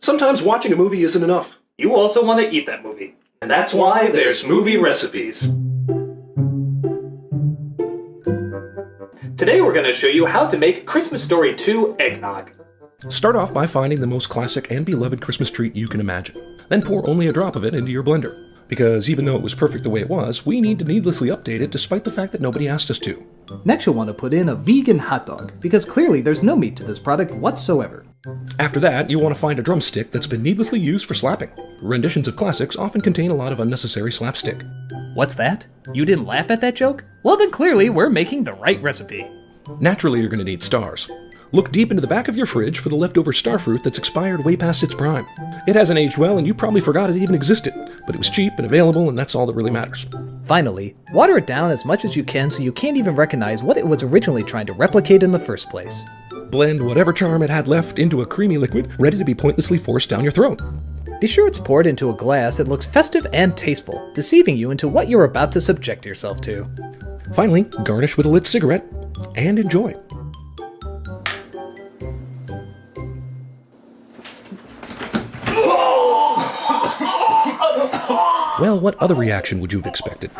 Sometimes watching a movie isn't enough. You also want to eat that movie. And that's why there's movie recipes. Today we're going to show you how to make Christmas Story 2 eggnog. Start off by finding the most classic and beloved Christmas treat you can imagine. Then pour only a drop of it into your blender. Because even though it was perfect the way it was, we need to needlessly update it despite the fact that nobody asked us to. Next you'll want to put in a vegan hot dog, because clearly there's no meat to this product whatsoever. After that, you'll want to find a drumstick that's been needlessly used for slapping. Renditions of classics often contain a lot of unnecessary slapstick. What's that? You didn't laugh at that joke? Well then clearly we're making the right recipe. Naturally, you're going to need stars. Look deep into the back of your fridge for the leftover star fruit that's expired way past its prime. It hasn't aged well and you probably forgot it even existed, but it was cheap and available and that's all that really matters. Finally, water it down as much as you can so you can't even recognize what it was originally trying to replicate in the first place. Blend whatever charm it had left into a creamy liquid, ready to be pointlessly forced down your throat. Be sure it's poured into a glass that looks festive and tasteful, deceiving you into what you're about to subject yourself to. Finally, garnish with a lit cigarette, and enjoy. Well, what other reaction would you have expected?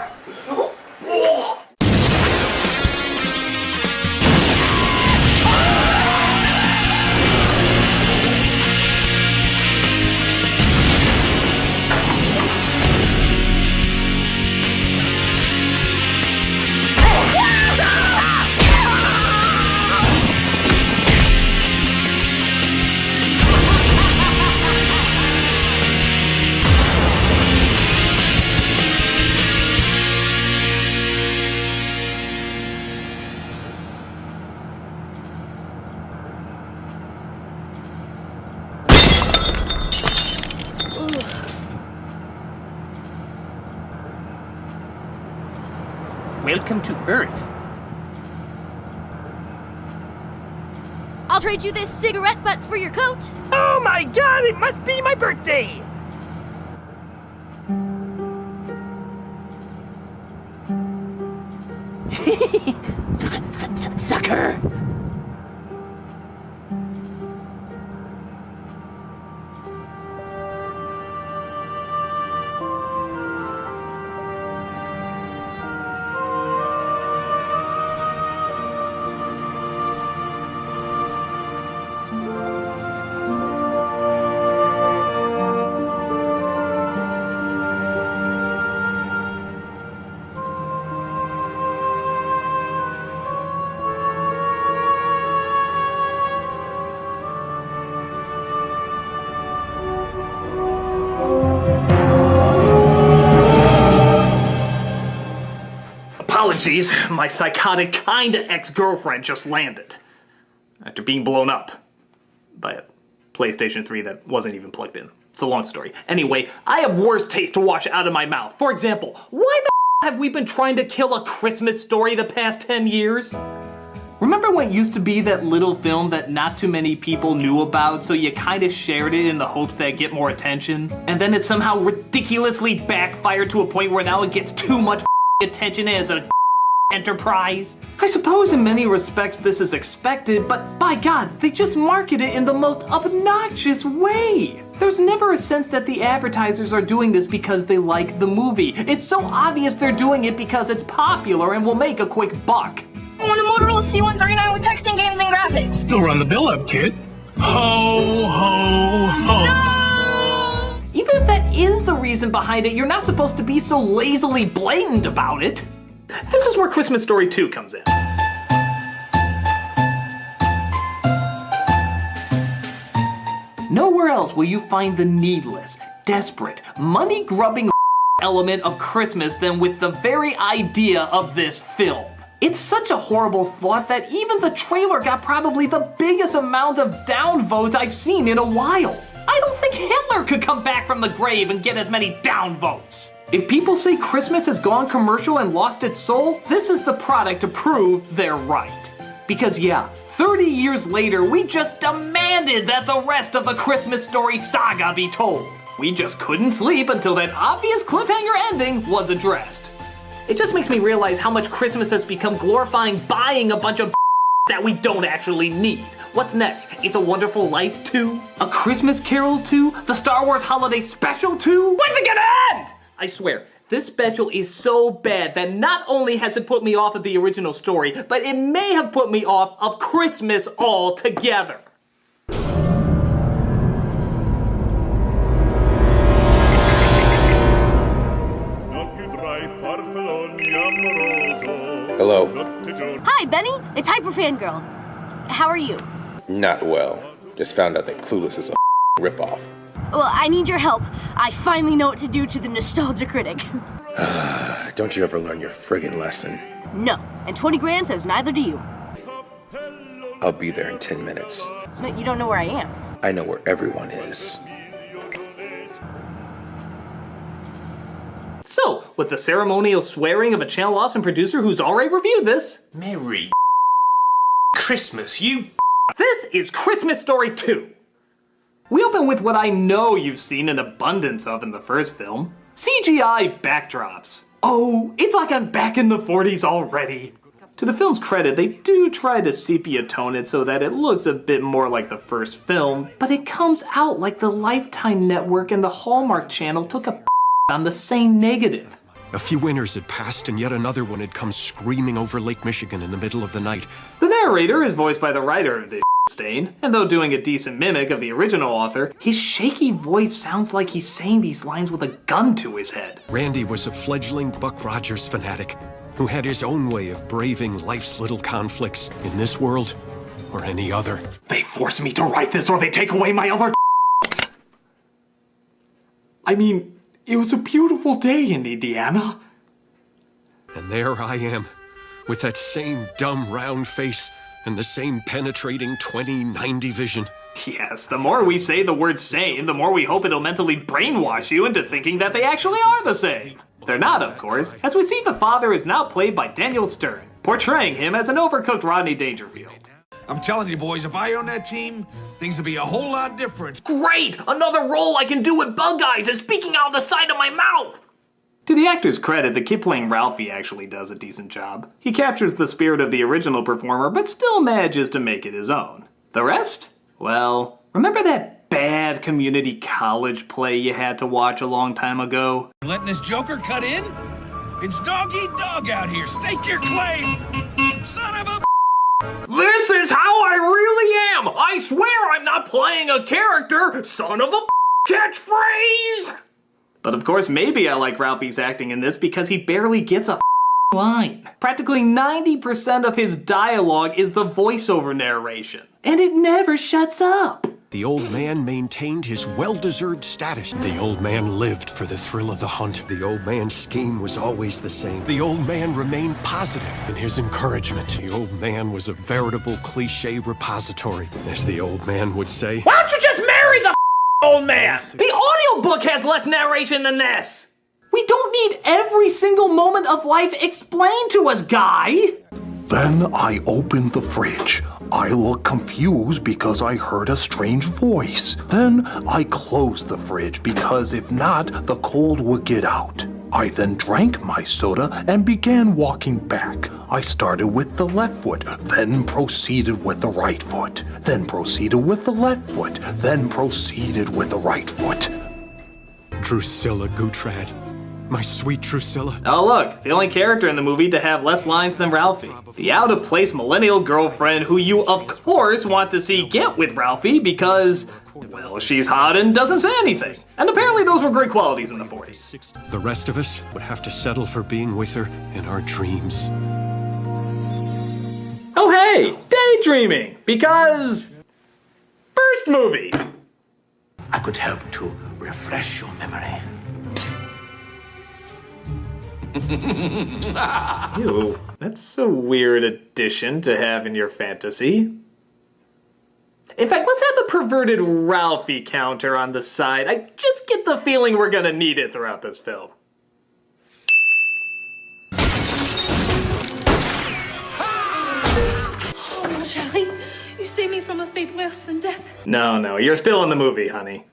Welcome to Earth. I'll trade you this cigarette butt for your coat. Oh my god, it must be my birthday! Sucker! Apologies, my psychotic kinda ex-girlfriend just landed. After being blown up by a PlayStation 3 that wasn't even plugged in. It's a long story. Anyway, I have worse taste to wash out of my mouth. For example, why the have we been trying to kill A Christmas Story the past 10 years? Remember when it used to be that little film that not too many people knew about, so you kinda shared it in the hopes that it'd get more attention? And then it somehow ridiculously backfired to a point where now it gets too much attention as an enterprise? I suppose in many respects this is expected, but by God, they just market it in the most obnoxious way. There's never a sense that the advertisers are doing this because they like the movie. It's so obvious they're doing it because it's popular and will make a quick buck. I want a Motorola C139 with texting, games, and graphics. Still run the bill up, kid. Ho, ho, ho. No! Even if that is the reason behind it, you're not supposed to be so lazily blatant about it. This is where Christmas Story 2 comes in. Nowhere else will you find the needless, desperate, money-grubbing element of Christmas than with the very idea of this film. It's such a horrible thought that even the trailer got probably the biggest amount of downvotes I've seen in a while. I don't think Hitler could come back from the grave and get as many downvotes. If people say Christmas has gone commercial and lost its soul, this is the product to prove they're right. Because yeah, 30 years later, we just demanded that the rest of the Christmas Story saga be told. We just couldn't sleep until that obvious cliffhanger ending was addressed. It just makes me realize how much Christmas has become glorifying buying a bunch of that we don't actually need. What's next? It's a Wonderful Life 2? A Christmas Carol 2? The Star Wars Holiday Special 2? When's it gonna end? I swear, this special is so bad that not only has it put me off of the original story, but it may have put me off of Christmas altogether. Hello. Hi, Benny. It's Hyper Fangirl. How are you? Not well. Just found out that Clueless is a ripoff. Well, I need your help. I finally know what to do to the Nostalgia Critic. Don't you ever learn your friggin' lesson. No, and 20 grand says neither do you. I'll be there in 10 minutes. But you don't know where I am. I know where everyone is. So, with the ceremonial swearing of a Channel Awesome producer who's already reviewed this, Merry Christmas, you. this is Christmas Story 2. We open with what I know you've seen an abundance of in the first film. CGI backdrops. Oh, it's like I'm back in the 40s already. To the film's credit, they do try to sepia tone it so that it looks a bit more like the first film, but it comes out like the Lifetime Network and the Hallmark Channel took a on the same negative. A few winters had passed and yet another one had come screaming over Lake Michigan in the middle of the night. The narrator is voiced by the writer of this stain, and though doing a decent mimic of the original author, his shaky voice sounds like he's saying these lines with a gun to his head. Randy was a fledgling Buck Rogers fanatic who had his own way of braving life's little conflicts in this world or any other. They force me to write this or they take away my other I mean, it was a beautiful day in Indiana. And there I am, with that same dumb round face and the same penetrating 20/90 vision. Yes, the more we say the word sane, the more we hope it'll mentally brainwash you into thinking that they actually are the same. They're not, of course, as we see the father is now played by Daniel Stern, portraying him as an overcooked Rodney Dangerfield. I'm telling you, boys, if I own that team, things would be a whole lot different. Great! Another role I can do with bug eyes is speaking out of the side of my mouth! To the actor's credit, the kid playing Ralphie actually does a decent job. He captures the spirit of the original performer, but still manages to make it his own. The rest? Well, remember that bad community college play you had to watch a long time ago? Letting this Joker cut in? It's dog eat dog out here. Stake your claim, son of a. This is how I really am! I swear I'm not playing a character, son of a catchphrase! But of course, maybe I like Ralphie's acting in this because he barely gets a line. Practically 90% of his dialogue is the voiceover narration, and it never shuts up. The old man maintained his well-deserved status. The old man lived for the thrill of the hunt. The old man's scheme was always the same. The old man remained positive in his encouragement. The old man was a veritable cliché repository, as the old man would say. Why don't you just marry the old man? The audiobook has less narration than this. We don't need every single moment of life explained to us, Guy. Then I opened the fridge. I looked confused because I heard a strange voice. Then I closed the fridge because if not, the cold would get out. I then drank my soda and began walking back. I started with the left foot, then proceeded with the right foot, then proceeded with the left foot, then proceeded with the right foot. Drusilla Gootrad. My sweet Drusilla. Oh look, the only character in the movie to have less lines than Ralphie. The out-of-place millennial girlfriend who you of course want to see get with Ralphie because, well, she's hot and doesn't say anything. And apparently those were great qualities in the 40s. The rest of us would have to settle for being with her in our dreams. Oh hey, daydreaming, because first movie. I could help to refresh your memory. Ew, that's a weird addition to have in your fantasy. In fact, let's have a perverted Ralphie counter on the side. I just get the feeling we're gonna need it throughout this film. Oh, Charlie, you saved me from a fate worse than death. No, you're still in the movie, honey.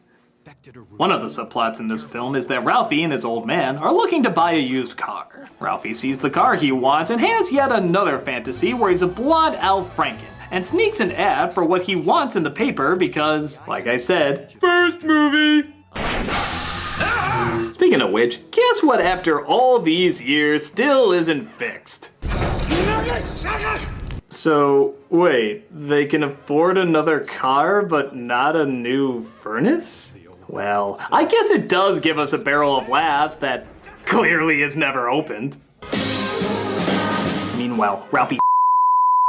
One of the subplots in this film is that Ralphie and his old man are looking to buy a used car. Ralphie sees the car he wants and has yet another fantasy where he's a blonde Al Franken and sneaks an ad for what he wants in the paper because, like I said, first movie! Speaking of which, guess what after all these years still isn't fixed? So, wait, they can afford another car but not a new furnace? Well, I guess it does give us a barrel of laughs that clearly is never opened. Meanwhile, Ralphie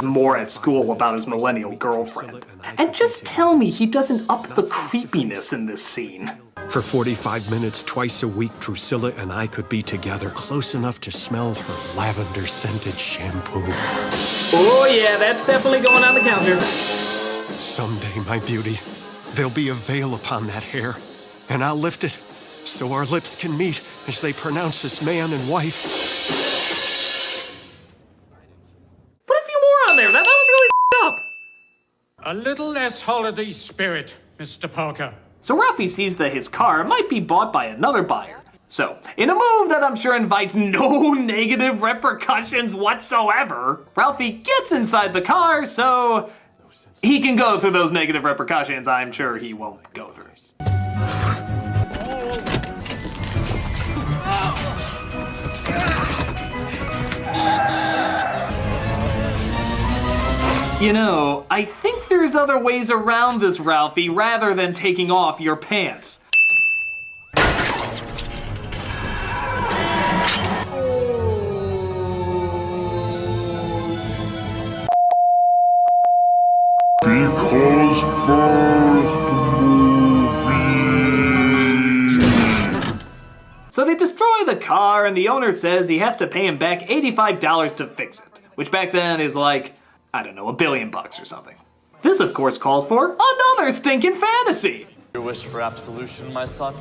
more at school about his millennial girlfriend. And just tell me he doesn't up the creepiness in this scene. For 45 minutes twice a week, Drusilla and I could be together close enough to smell her lavender-scented shampoo. Oh yeah, that's definitely going on the counter. Someday, my beauty, there'll be a veil upon that hair, and I'll lift it so our lips can meet as they pronounce us man and wife. Put a few more on there, that was really up. A little less holiday spirit, Mr. Parker. So Ralphie sees that his car might be bought by another buyer. So, in a move that I'm sure invites no negative repercussions whatsoever, Ralphie gets inside the car so he can go through those negative repercussions I'm sure he won't go through. You know, I think there's other ways around this, Ralphie, rather than taking off your pants. Because first movie. So they destroy the car, and the owner says he has to pay him back $85 to fix it, which back then is like, I don't know, $1 billion or something. This, of course, calls for another stinking fantasy. Your wish for absolution, my son?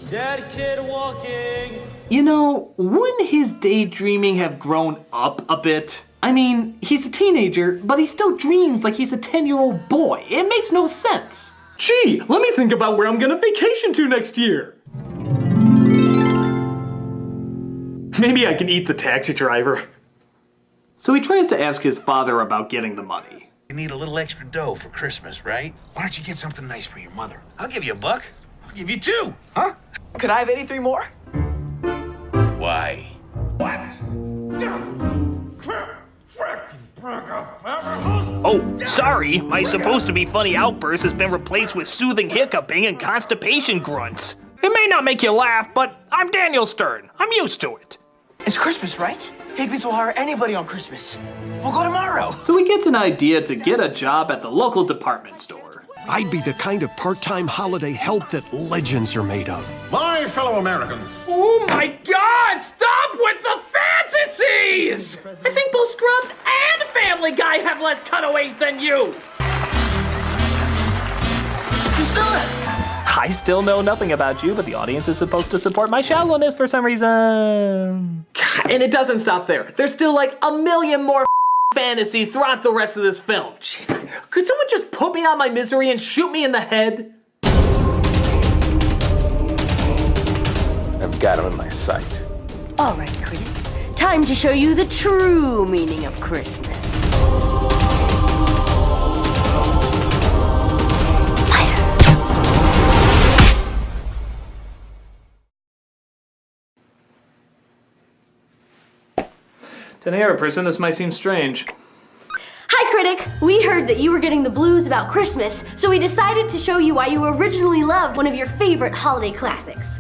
Dead kid walking. You know, wouldn't his daydreaming have grown up a bit? I mean, he's a teenager, but he still dreams like he's a 10-year-old boy. It makes no sense. Gee, let me think about where I'm gonna vacation to next year. Maybe I can eat the taxi driver. So he tries to ask his father about getting the money. You need a little extra dough for Christmas, right? Why don't you get something nice for your mother? I'll give you $1. I'll give you 2, huh? Could I have 83 more? Why? What? Oh, sorry. My supposed to be funny outburst has been replaced with soothing hiccuping and constipation grunts. It may not make you laugh, but I'm Daniel Stern. I'm used to it. It's Christmas, right? Higbees will hire anybody on Christmas. We'll go tomorrow. So he gets an idea to get a job at the local department store. I'd be the kind of part-time holiday help that legends are made of. My fellow Americans. Oh my God! Stop with the fantasies! I think both Scrubs and Family Guy have less cutaways than you. I still know nothing about you, but the audience is supposed to support my shallowness for some reason. And it doesn't stop there. There's still like a million more fantasies throughout the rest of this film. Jeez. Could someone just put me out my misery and shoot me in the head? I've got him in my sight. All right, Critic. Time to show you the true meaning of Christmas. To an Arab person, this might seem strange. Hi, Critic! We heard that you were getting the blues about Christmas, so we decided to show you why you originally loved one of your favorite holiday classics.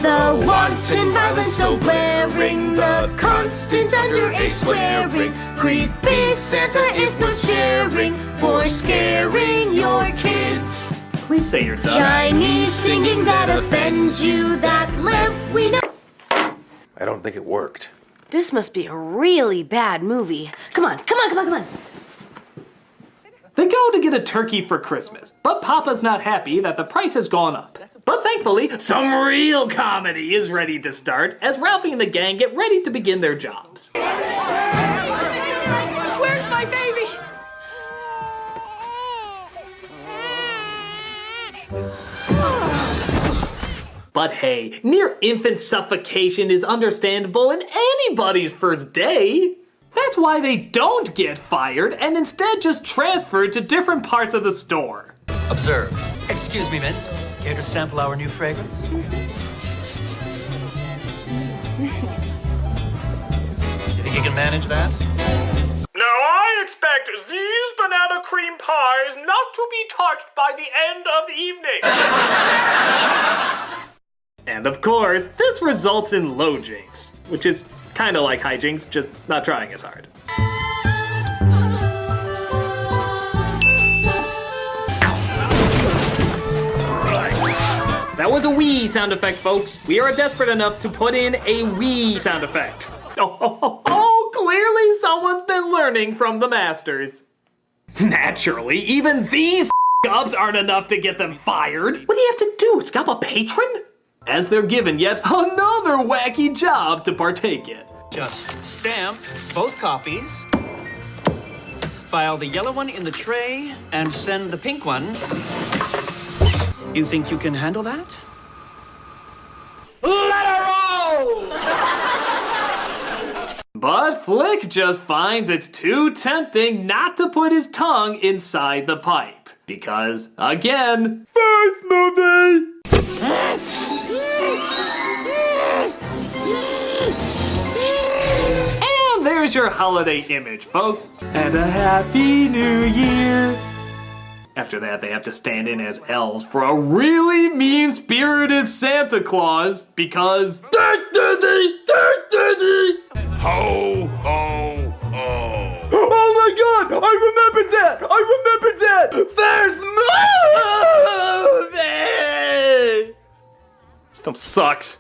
The wanton violence so glaring, the constant underage swearing, creepy Santa is no sharing for scaring your kids. Please say you're done. Chinese singing that offends you, that left we know. I don't think it worked. This must be a really bad movie. Come on. They go to get a turkey for Christmas, but Papa's not happy that the price has gone up. But thankfully, some real comedy is ready to start as Ralphie and the gang get ready to begin their jobs. Where's my baby? But hey, near infant suffocation is understandable in anybody's first day. That's why they don't get fired and instead just transferred to different parts of the store. Observe. Excuse me, miss. Care to sample our new fragrance? You think you can manage that? Now I expect these banana cream pies not to be touched by the end of the evening. And of course, this results in low jinks, which is kind of like hijinks, just not trying as hard. That was a wee sound effect, folks. We are desperate enough to put in a wee sound effect. Oh, clearly someone's been learning from the masters. Naturally, even these ups aren't enough to get them fired. What do you have to do, scalp a patron? As they're given yet another wacky job to partake in. Just stamp both copies, file the yellow one in the tray, and send the pink one. You think you can handle that? Let her roll! But Flick just finds it's too tempting not to put his tongue inside the pipe. Because, again, first movie! And there's your holiday image, folks. And a Happy New Year! After that, they have to stand in as elves for a really mean-spirited Santa Claus because... Ho, ho, ho. Oh my god! I remembered that! First movie! This film sucks.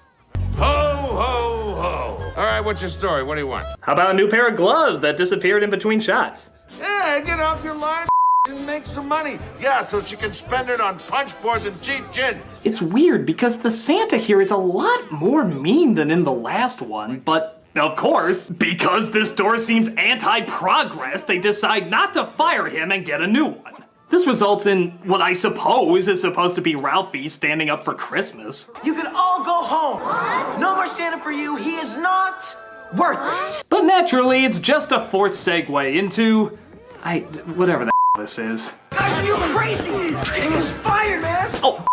Ho, ho, ho. All right, what's your story? What do you want? How about a new pair of gloves that disappeared in between shots? Yeah, get off your line and make some money. Yeah, so she can spend it on punch boards and cheap gin. It's weird because the Santa here is a lot more mean than in the last one, but of course, because this store seems anti-progress, they decide not to fire him and get a new one. This results in what I suppose is supposed to be Ralphie standing up for Christmas. You can all go home. No more standing for you. He is not worth it. But naturally, it's just a forced segue into... whatever the this is. Guys, are you crazy? He's fired, man. Oh,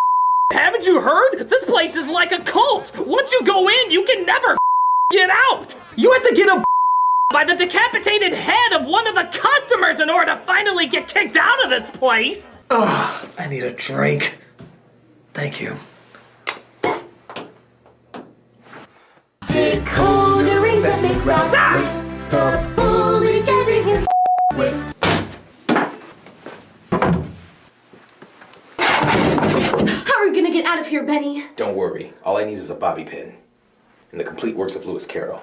haven't you heard? This place is like a cult. Once you go in, you can never get out. You have to get a by the decapitated head of one of the customers in order to finally get kicked out of this place. Ugh, I need a drink. Thank you. Decoder rings that make Ralph the bully getting his wits. How are we gonna get out of here, Benny? Don't worry. All I need is a bobby pin. And the complete works of Lewis Carroll.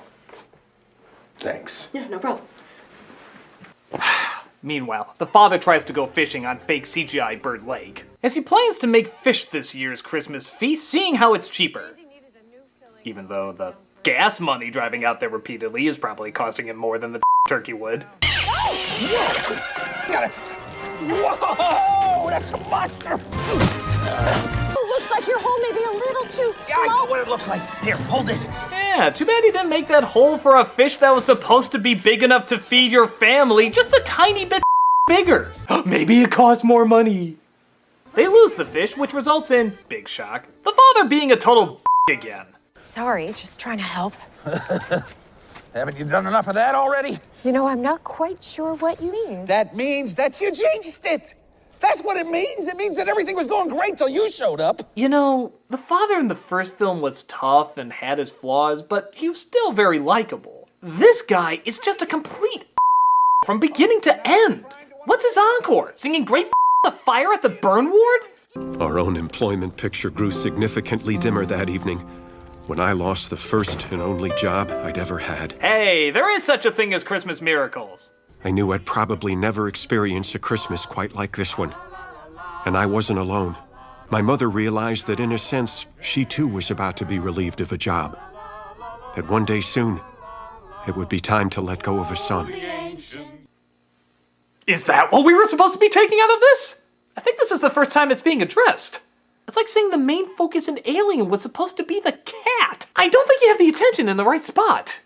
Thanks. Yeah, no problem. Meanwhile, the father tries to go fishing on fake CGI Bird Lake, as he plans to make fish this year's Christmas feast, seeing how it's cheaper. Even though the gas money driving out there repeatedly is probably costing him more than the turkey would. Whoa, that's a monster. Looks like your hole may be a little too Yeah, I know what it looks like. Here, hold this. Yeah, too bad he didn't make that hole for a fish that was supposed to be big enough to feed your family just a tiny bit bigger. Maybe it costs more money. They lose the fish, which results in, big shock, the father being a total again. Sorry, just trying to help. Haven't you done enough of that already? You know, I'm not quite sure what you mean. That means that you jinxed it. That's what it means. It means that everything was going great till you showed up. You know, the father in the first film was tough and had his flaws, but he was still very likable. This guy is just a complete from beginning to end. What's his encore? Singing Great the Fire at the Burn Ward? Our own employment picture grew significantly dimmer that evening when I lost the first and only job I'd ever had. Hey, there is such a thing as Christmas miracles. I knew I'd probably never experience a Christmas quite like this one. And I wasn't alone. My mother realized that in a sense, she too was about to be relieved of a job. That one day soon, it would be time to let go of a son. Is that what we were supposed to be taking out of this? I think this is the first time it's being addressed. It's like saying the main focus in Alien was supposed to be the cat. I don't think you have the attention in the right spot.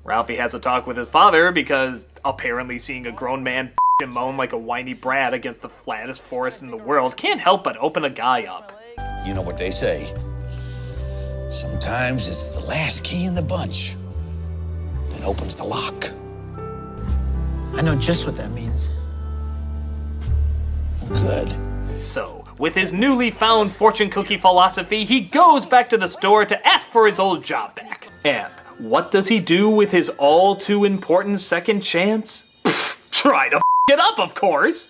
Ralphie has a talk with his father because apparently seeing a grown man and moan like a whiny brat against the flattest forest in the world can't help but open a guy up. You know what they say. Sometimes it's the last key in the bunch that opens the lock. I know just what that means. Good. So, with his newly found fortune cookie philosophy, he goes back to the store to ask for his old job back. And what does he do with his all too important second chance? Pfft, try to it up, of course.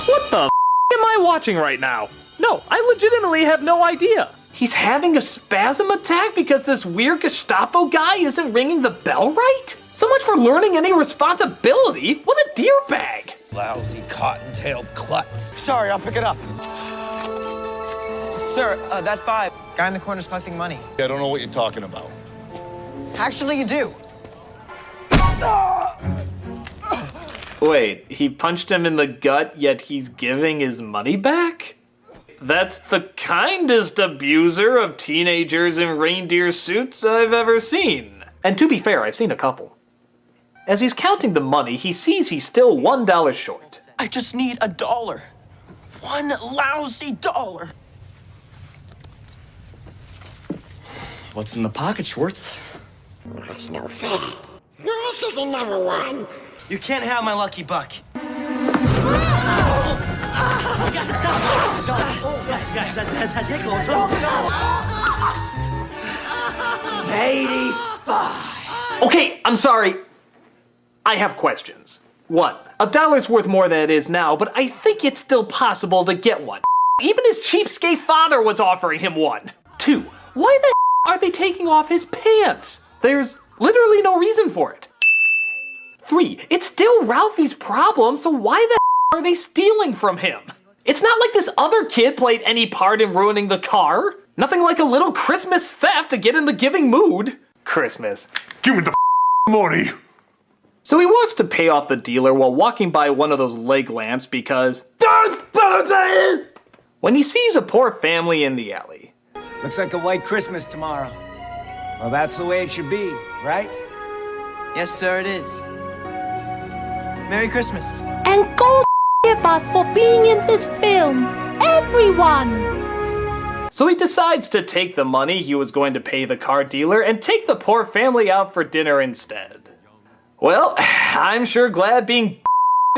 What the am I watching right now? No, I legitimately have no idea. He's having a spasm attack because this weird Gestapo guy isn't ringing the bell right? So much for learning any responsibility. What a deer bag. Lousy cotton-tailed klutz. Sorry, I'll pick it up. Sir, that 5. Guy in the corner's collecting money. I don't know what you're talking about. Actually, you do. Wait, he punched him in the gut, yet he's giving his money back? That's the kindest abuser of teenagers in reindeer suits I've ever seen. And to be fair, I've seen a couple. As he's counting the money, he sees he's still $1 short. I just need $1. One lousy dollar. What's in the pocket, Schwartz? That's no fair. This is another one. You can't have my lucky buck. Guys, that tickles. 85. Okay, I'm sorry. I have questions. 1. $1's worth more than it is now, but I think it's still possible to get one. Even his cheapskate father was offering him one. 2. Why the are they taking off his pants? There's literally no reason for it. 3. It's still Ralphie's problem, so why the are they stealing from him? It's not like this other kid played any part in ruining the car. Nothing like a little Christmas theft to get in the giving mood. Christmas. Give me the money. So he walks to pay off the dealer while walking by one of those leg lamps because when he sees a poor family in the alley. Looks like a white Christmas tomorrow. Well, that's the way it should be, right? Yes, sir, it is. Merry Christmas. And go f us for being in this film. Everyone! So he decides to take the money he was going to pay the car dealer and take the poor family out for dinner instead. Well, I'm sure glad being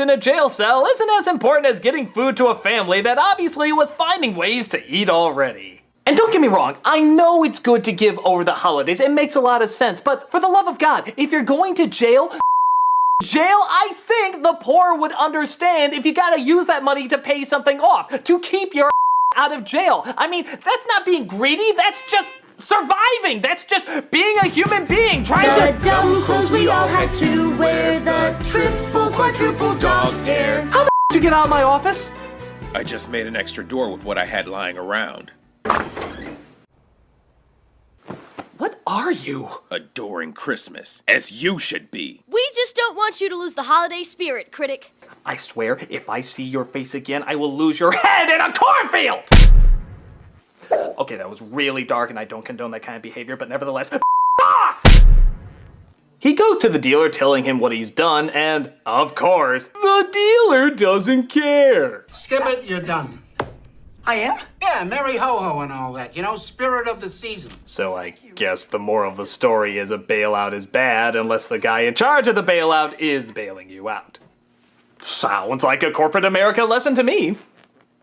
in a jail cell isn't as important as getting food to a family that obviously was finding ways to eat already. And don't get me wrong, I know it's good to give over the holidays, it makes a lot of sense, but for the love of God, if you're going to jail, I think the poor would understand if you gotta use that money to pay something off, to keep your out of jail. I mean, that's not being greedy, that's just surviving. That's just being a human being, trying the to— The dumb clothes we all had to wear, the triple, quadruple dog dare. How the did you get out of my office? I just made an extra door with what I had lying around. What are you? Adoring Christmas, as you should be. We just don't want you to lose the holiday spirit, Critic. I swear, if I see your face again, I will lose your head in a cornfield! Okay, that was really dark and I don't condone that kind of behavior, but nevertheless, off! He goes to the dealer telling him what he's done, and, of course, the dealer doesn't care. Skip it, you're done. I am? Yeah, Merry Ho-Ho and all that, you know, spirit of the season. So I guess the moral of the story is a bailout is bad unless the guy in charge of the bailout is bailing you out. Sounds like a corporate America lesson to me.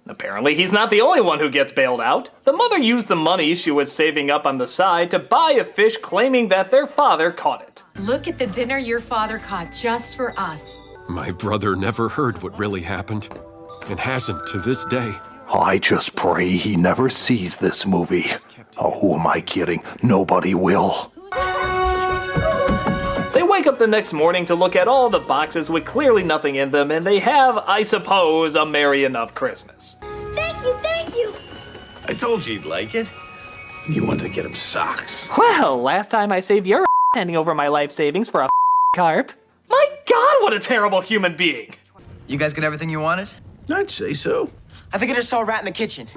Apparently he's not the only one who gets bailed out. The mother used the money she was saving up on the side to buy a fish claiming that their father caught it. Look at the dinner your father caught just for us. My brother never heard what really happened, and hasn't to this day. I just pray he never sees this movie. Oh, who am I kidding? Nobody will. They wake up the next morning to look at all the boxes with clearly nothing in them, and they have, I suppose, a merry enough Christmas. Thank you. I told you you'd like it. You wanted to get him socks. Well, last time I saved your handing over my life savings for a carp. My God, what a terrible human being. You guys get everything you wanted? I'd say so. I think I just saw a rat in the kitchen.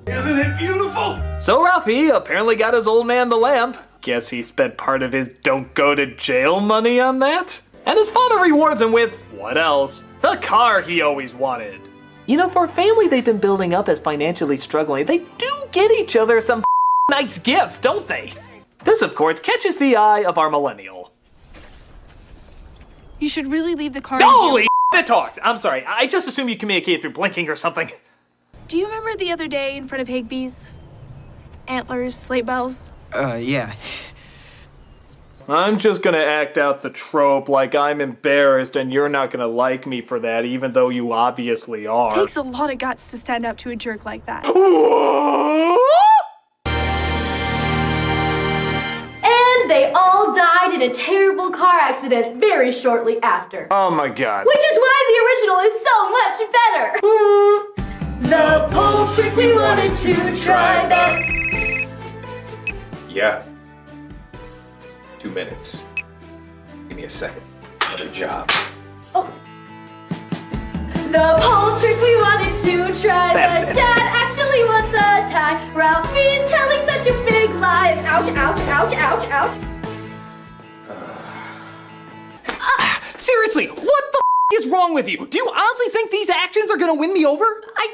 Isn't it beautiful? So Ralphie apparently got his old man the lamp. Guess he spent part of his don't go to jail money on that? And his father rewards him with, what else? The car he always wanted. You know, for a family they've been building up as financially struggling, they do get each other some nice gifts, don't they? This, of course, catches the eye of our millennial. You should really leave the car. Holy it talks! I'm sorry, I just assumed you communicated through blinking or something. Do you remember the other day in front of Higbee's? Antlers, sleigh bells? Yeah. I'm just gonna act out the trope like I'm embarrassed and you're not gonna like me for that, even though you obviously are. It takes a lot of guts to stand up to a jerk like that. And they all died in a terrible car accident very shortly after. Oh my God. Which is why the original is so much better. The pole trick we wanted to try that. Yeah. 2 minutes. Give me a second. Another job. The pole trick we wanted to try That's that it. Dad actually wants a tie. Ralphie's telling such a big lie. And ouch, ouch, ouch, ouch, ouch. Seriously, what the is wrong with you? Do you honestly think these actions are gonna win me over? I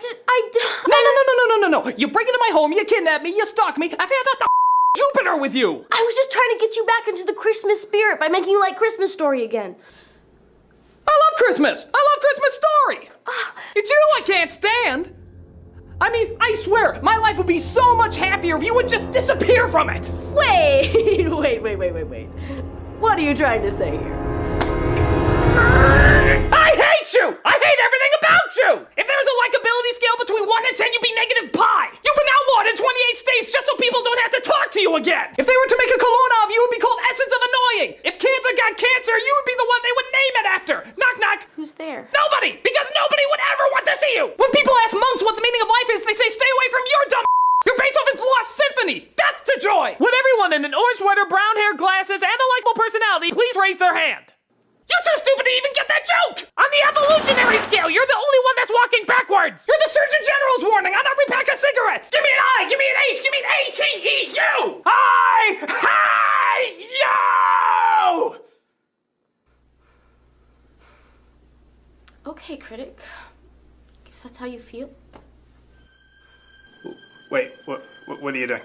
don't. No. You break into my home, you kidnap me, you stalk me. I've had the Jupiter with you. I was just trying to get you back into the Christmas spirit by making you like Christmas Story again. I love Christmas. I love Christmas Story. It's you I can't stand. I mean, I swear, my life would be so much happier if you would just disappear from it. Wait. What are you trying to say here? I hate you! I hate everything about you! If there was a likability scale between 1 and 10, you'd be negative pi! You've been outlawed in 28 states just so people don't have to talk to you again! If they were to make a cologne of you, it would be called Essence of Annoying! If cancer got cancer, you would be the one they would name it after! Knock knock! Who's there? Nobody! Because nobody would ever want to see you! When people ask monks what the meaning of life is, they say stay away from your dumb You're Beethoven's Lost Symphony! Death to joy! Would everyone in an orange sweater, brown hair, glasses, and a likable personality please raise their hand? You're too stupid to even get that joke! On the evolutionary scale, you're the only one that's walking backwards! You're the Surgeon General's warning on every pack of cigarettes! Give me an I, give me an H, give me an A-T-E-U! I-Hi-Yo! Okay, Critic. Guess that's how you feel. Wait, what are you doing?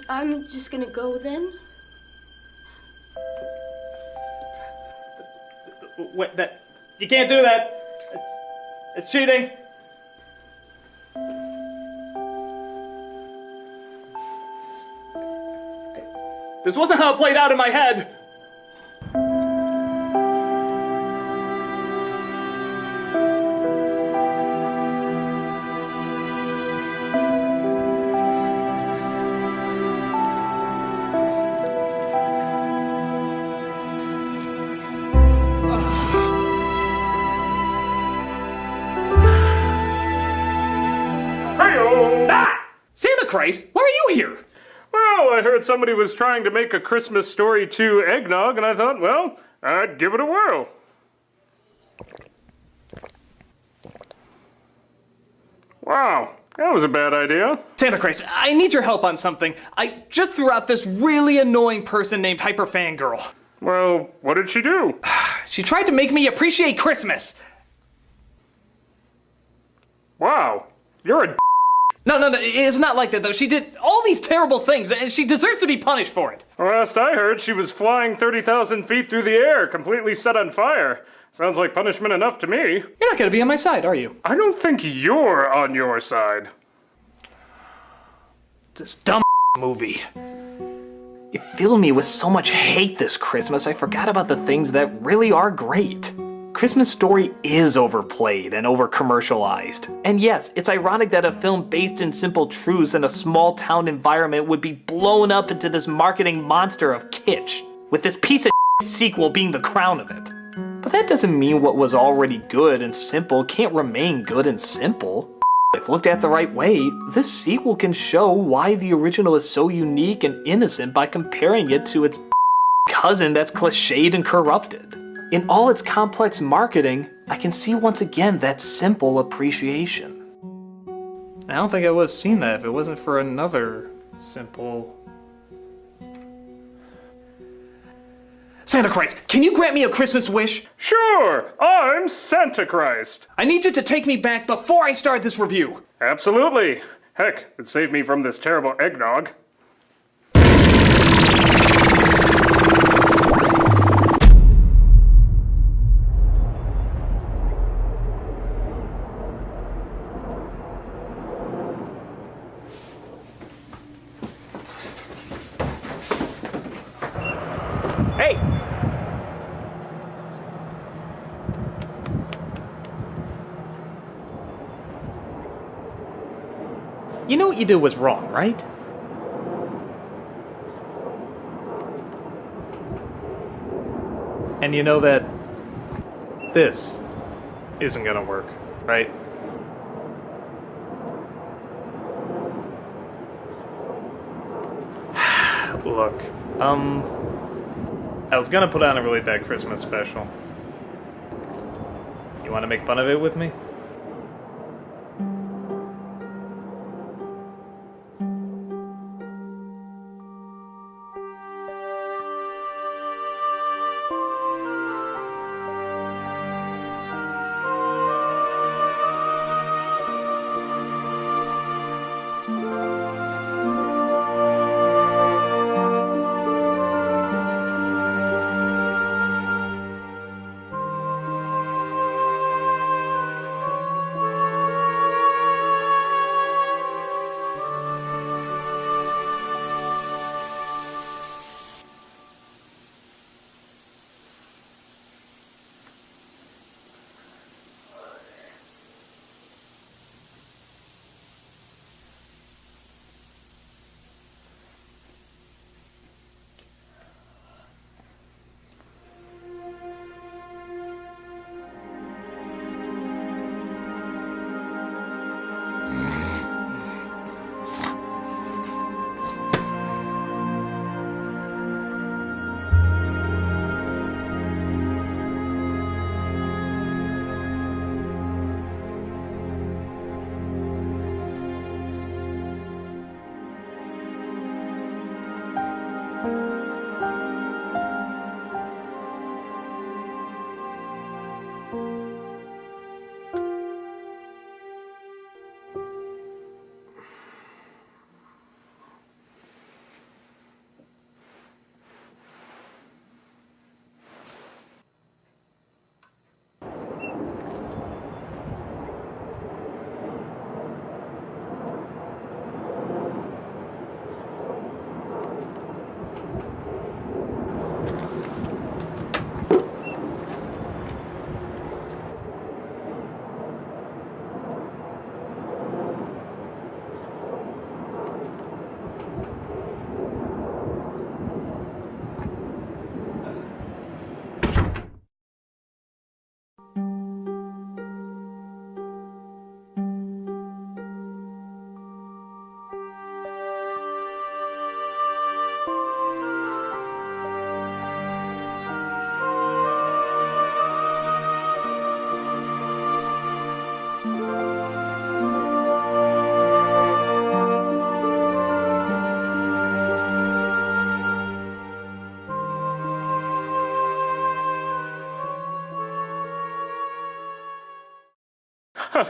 I'm just gonna go then. Wait, that you can't do that. It's cheating. This wasn't how it played out in my head. Santa Christ, why are you here? Well, I heard somebody was trying to make a Christmas Story 2 eggnog, and I thought, well, I'd give it a whirl. Wow, that was a bad idea. Santa Christ, I need your help on something. I just threw out this really annoying person named Hyper Fangirl. Well, what did she do? She tried to make me appreciate Christmas. Wow, you're a No, it's not like that though. She did all these terrible things and she deserves to be punished for it. Last I heard, she was flying 30,000 feet through the air, completely set on fire. Sounds like punishment enough to me. You're not gonna be on my side, are you? I don't think you're on your side. This dumb movie. You filled me with so much hate this Christmas, I forgot about the things that really are great. Christmas Story is overplayed and over-commercialized. And yes, it's ironic that a film based in simple truths in a small-town environment would be blown up into this marketing monster of kitsch, with this piece of sequel being the crown of it. But that doesn't mean what was already good and simple can't remain good and simple. If looked at the right way, this sequel can show why the original is so unique and innocent by comparing it to its cousin that's cliched and corrupted. In all its complex marketing, I can see once again that simple appreciation. I don't think I would have seen that if it wasn't for another simple... Santa Christ, can you grant me a Christmas wish? Sure, I'm Santa Christ. I need you to take me back before I start this review. Absolutely. Heck, it saved me from this terrible eggnog. Hey! You know what you did was wrong, right? And you know that this isn't gonna work, right? Look, I was gonna put on a really bad Christmas special. You wanna make fun of it with me?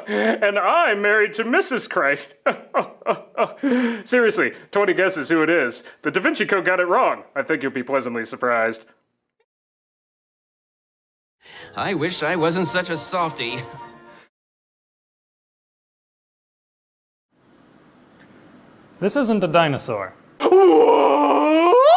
And I'm married to Mrs. Christ. Seriously, 20 guesses who it is. The Da Vinci Code got it wrong. I think you'll be pleasantly surprised. I wish I wasn't such a softie. This isn't a dinosaur. What?